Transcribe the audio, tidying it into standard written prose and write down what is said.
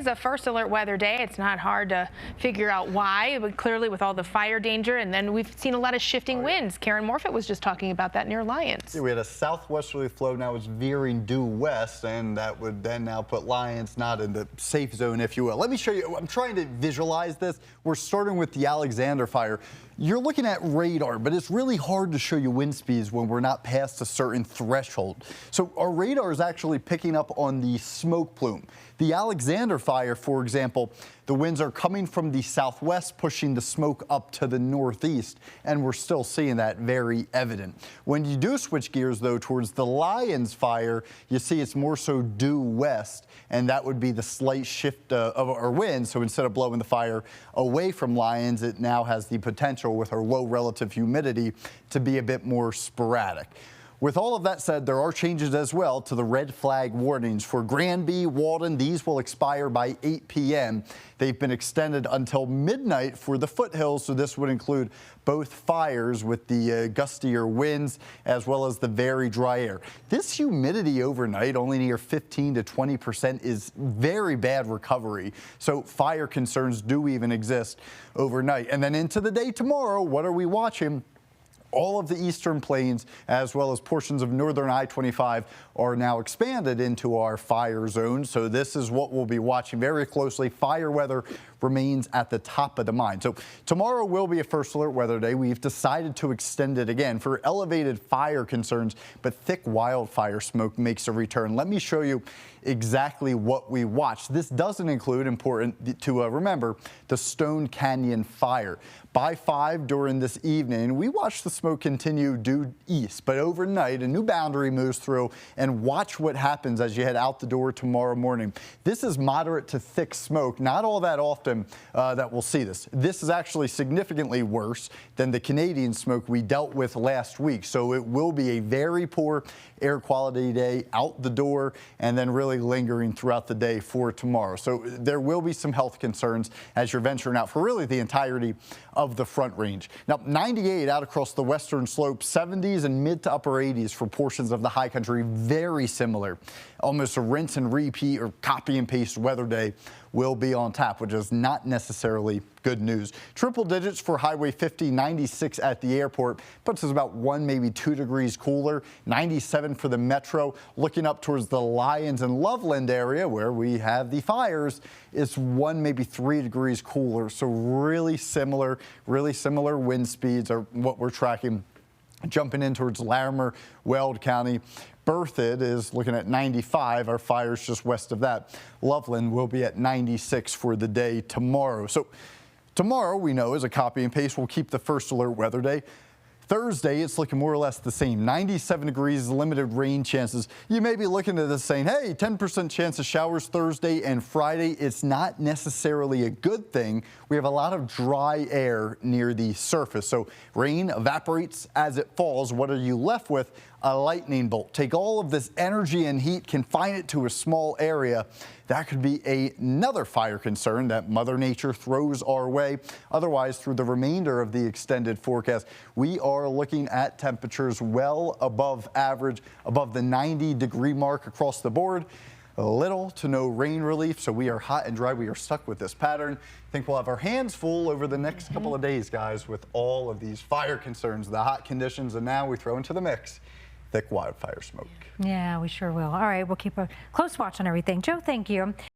is a first alert weather day. It's not hard to figure out why, but clearly with all the fire danger, and then we've seen a lot of shifting winds. Karen Morfitt was just talking about that near Lyons. Yeah, we had a southwesterly flow, now it's veering due west, and that would then now put Lyons not in the safe zone, if you will. Let me show you. I'm trying to visualize this. We're starting with the Alexander fire. You're looking at radar, but it's really hard to show you wind speeds when we're not past a certain threshold. So our radar is actually picking up on the smoke plume. The Alexander fire, for example, the winds are coming from the southwest, pushing the smoke up to the northeast, and we're still seeing that very evident. When you do switch gears, though, towards the Lyons fire, you see it's more so due west, and that would be the slight shift of our wind. So instead of blowing the fire away from Lyons, it now has the potential with our low relative humidity to be a bit more sporadic. With all of that said, there are changes as well to the red flag warnings. For Granby, Walden, these will expire by 8 p.m. They've been extended until midnight for the foothills, so this would include both fires with the gustier winds as well as the very dry air. This humidity overnight, only near 15 to 20%, is very bad recovery, so fire concerns do even exist overnight. And then into the day tomorrow, what are we watching? All of the eastern plains, as well as portions of northern I-25, are now expanded into our fire zone. So this is what we'll be watching very closely. Fire weather remains at the top of the mind. So tomorrow will be a first alert weather day. We've decided to extend it again for elevated fire concerns, but thick wildfire smoke makes a return. Let me show you exactly what we watched. This doesn't include, important to remember, the Stone Canyon fire. By 5 during this evening, we watched the smoke continue due east, but overnight a new boundary moves through, and watch what happens as you head out the door tomorrow morning. This is moderate to thick smoke. Not all that often that we'll see this. This is actually significantly worse than the Canadian smoke we dealt with last week. So it will be a very poor air quality day out the door, and then really lingering throughout the day for tomorrow. So there will be some health concerns as you're venturing out for really the entirety of the Front Range. Now, 98 out across the western slope, 70s and mid to upper 80s for portions of the high country. Very similar. Almost a rinse and repeat or copy and paste weather day will be on tap, which is not necessarily good news. Triple digits for Highway 50, 96 at the airport, puts us about 1, maybe 2 degrees cooler. 97 for the metro. Looking up towards the Lyons and Loveland area where we have the fires, it's 1, maybe 3 degrees cooler. So really similar wind speeds are what we're tracking. Jumping in towards Larimer, Weld County. Berthoud is looking at 95. Our fire's just west of that. Loveland will be at 96 for the day tomorrow. So tomorrow, we know, is a copy and paste. We'll keep the first alert weather day. Thursday, it's looking more or less the same. 97 degrees, limited rain chances. You may be looking at this saying, hey, 10% chance of showers Thursday and Friday. It's not necessarily a good thing. We have a lot of dry air near the surface. So rain evaporates as it falls. What are you left with? A lightning bolt. Take all of this energy and heat, confine it to a small area. That could be another fire concern that Mother Nature throws our way. Otherwise, through the remainder of the extended forecast, we are looking at temperatures well above average, above the 90-degree mark across the board. Little to no rain relief, so we are hot and dry. We are stuck with this pattern. I think we'll have our hands full over the next couple of days, guys, with all of these fire concerns, the hot conditions, and now we throw into the mix thick wildfire smoke. Yeah, we sure will. All right, we'll keep a close watch on everything. Joe, thank you.